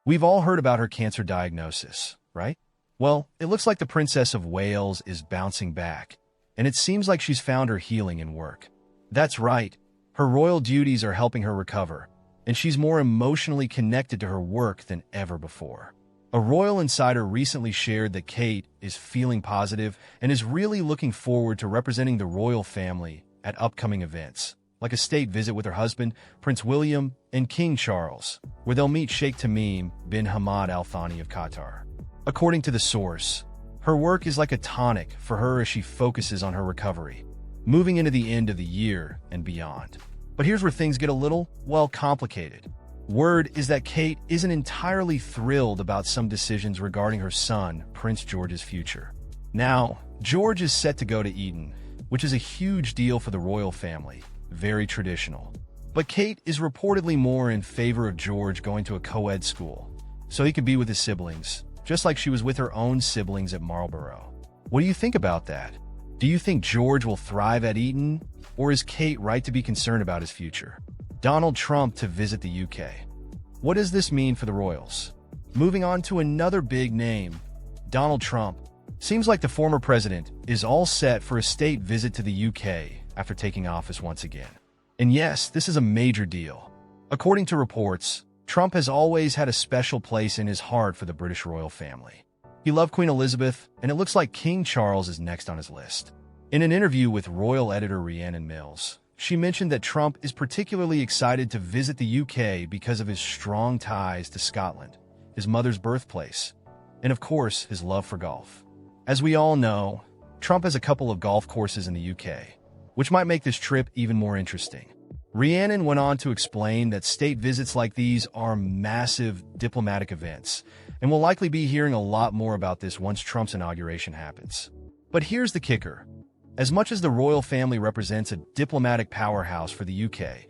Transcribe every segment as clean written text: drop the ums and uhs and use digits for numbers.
We've all heard about her cancer diagnosis, right? Well, it looks like the Princess of Wales is bouncing back, and it seems like she's found her healing in work. That's right, her royal duties are helping her recover, and she's more emotionally connected to her work than ever before. A royal insider recently shared that Kate is feeling positive and is really looking forward to representing the royal family at upcoming events, like a state visit with her husband, Prince William, and King Charles, where they'll meet Sheikh Tamim bin Hamad Al Thani of Qatar. According to the source, her work is like a tonic for her as she focuses on her recovery, moving into the end of the year and beyond. But here's where things get a little, well, complicated. Word is that Kate isn't entirely thrilled about some decisions regarding her son, Prince George's future. Now, George is set to go to Eton, which is a huge deal for the royal family, very traditional. But Kate is reportedly more in favor of George going to a co-ed school, so he could be with his siblings, just like she was with her own siblings at Marlborough. What do you think about that? Do you think George will thrive at Eton, or is Kate right to be concerned about his future? Donald Trump to visit the UK. What does this mean for the royals? Moving on to another big name, Donald Trump. Seems like the former president is all set for a state visit to the UK after taking office once again. And yes, this is a major deal. According to reports, Trump has always had a special place in his heart for the British royal family. He loved Queen Elizabeth, and it looks like King Charles is next on his list. In an interview with royal editor Rhiannon Mills, she mentioned that Trump is particularly excited to visit the UK because of his strong ties to Scotland, his mother's birthplace, and of course, his love for golf. As we all know, Trump has a couple of golf courses in the UK, which might make this trip even more interesting. Rhiannon went on to explain that state visits like these are massive diplomatic events, and we'll likely be hearing a lot more about this once Trump's inauguration happens. But here's the kicker. As much as the royal family represents a diplomatic powerhouse for the UK,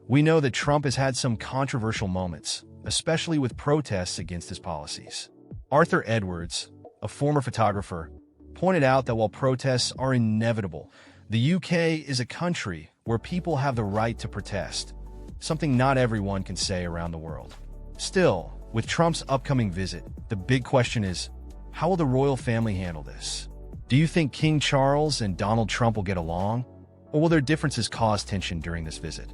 we know that Trump has had some controversial moments, especially with protests against his policies. Arthur Edwards, a former photographer, pointed out that while protests are inevitable, the UK is a country where people have the right to protest, something not everyone can say around the world. Still, with Trump's upcoming visit, the big question is, how will the royal family handle this? Do you think King Charles and Donald Trump will get along? Or will their differences cause tension during this visit?